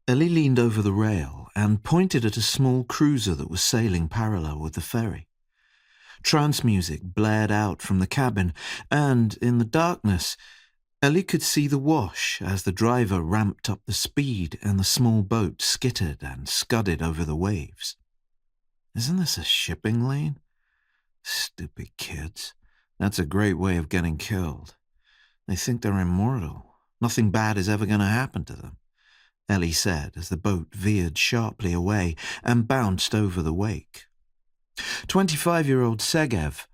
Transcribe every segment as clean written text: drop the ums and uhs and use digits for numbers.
Eli leaned over the rail and pointed at a small cruiser that was sailing parallel with the ferry. Trance music blared out from the cabin, and, in the darkness, Eli could see the wash as the driver ramped up the speed and the small boat skittered and scudded over the waves. Isn't this a shipping lane? Stupid kids. That's a great way of getting killed. They think they're immortal. Nothing bad is ever going to happen to them, Eli said as the boat veered sharply away and bounced over the wake. 25-year-old Segev,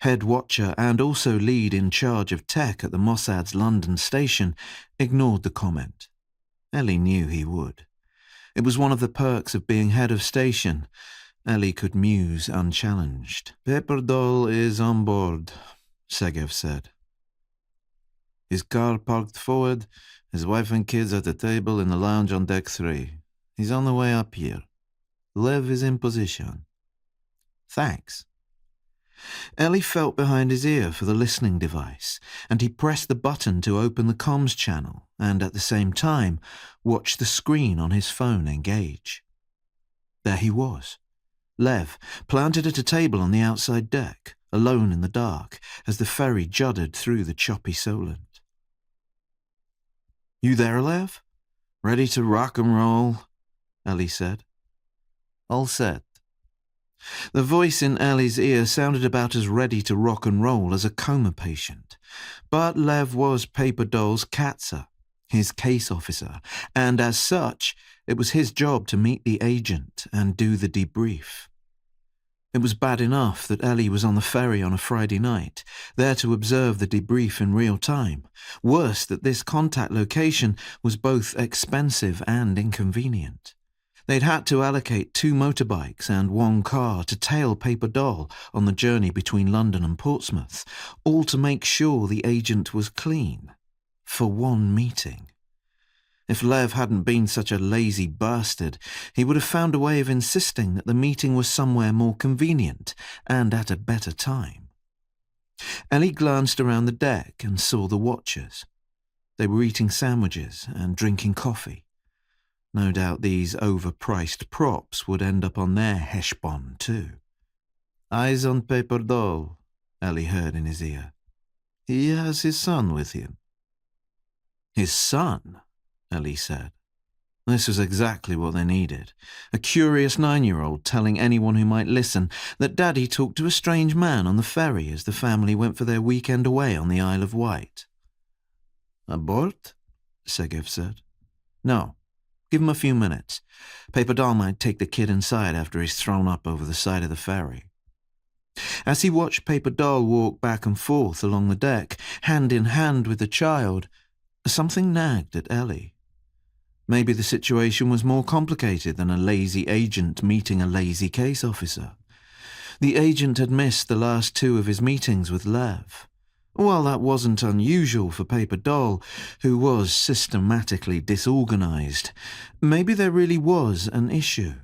head watcher and also lead in charge of tech at the Mossad's London station, ignored the comment. Eli knew he would. It was one of the perks of being head of station. Eli could muse unchallenged. "Pepperdall is on board," Segev said. "His car parked forward, his wife and kids at the table in the lounge on deck 3. He's on the way up here. Lev is in position." "Thanks." Eli felt behind his ear for the listening device, and he pressed the button to open the comms channel and at the same time watched the screen on his phone engage. There he was, Lev, planted at a table on the outside deck, alone in the dark, as the ferry juddered through the choppy Solent. "You there, Lev? Ready to rock and roll?" Eli said. "All set." The voice in Eli's ear sounded about as ready to rock and roll as a coma patient. But Lev was Pepperdall's Katzer, his case officer, and as such, it was his job to meet the agent and do the debrief. It was bad enough that Eli was on the ferry on a Friday night, there to observe the debrief in real time. Worse, that this contact location was both expensive and inconvenient. They'd had to allocate 2 motorbikes and 1 car to tail Pepperdall on the journey between London and Portsmouth, all to make sure the agent was clean. For one meeting. If Lev hadn't been such a lazy bastard, he would have found a way of insisting that the meeting was somewhere more convenient and at a better time. Eli glanced around the deck and saw the watchers. They were eating sandwiches and drinking coffee. No doubt these overpriced props would end up on their heshbon too. "Eyes on Pepperdall," Eli heard in his ear. "He has his son with him." "His son?" Eli said. This was exactly what they needed. A curious 9-year-old telling anyone who might listen that Daddy talked to a strange man on the ferry as the family went for their weekend away on the Isle of Wight. "Abort?" Segev said. "No. Give him a few minutes. Pepperdall might take the kid inside after he's thrown up over the side of the ferry." As he watched Pepperdall walk back and forth along the deck, hand in hand with the child, something nagged at Eli. Maybe the situation was more complicated than a lazy agent meeting a lazy case officer. The agent had missed the last 2 of his meetings with Lev. While that wasn't unusual for Pepperdall, who was systematically disorganized, maybe there really was an issue.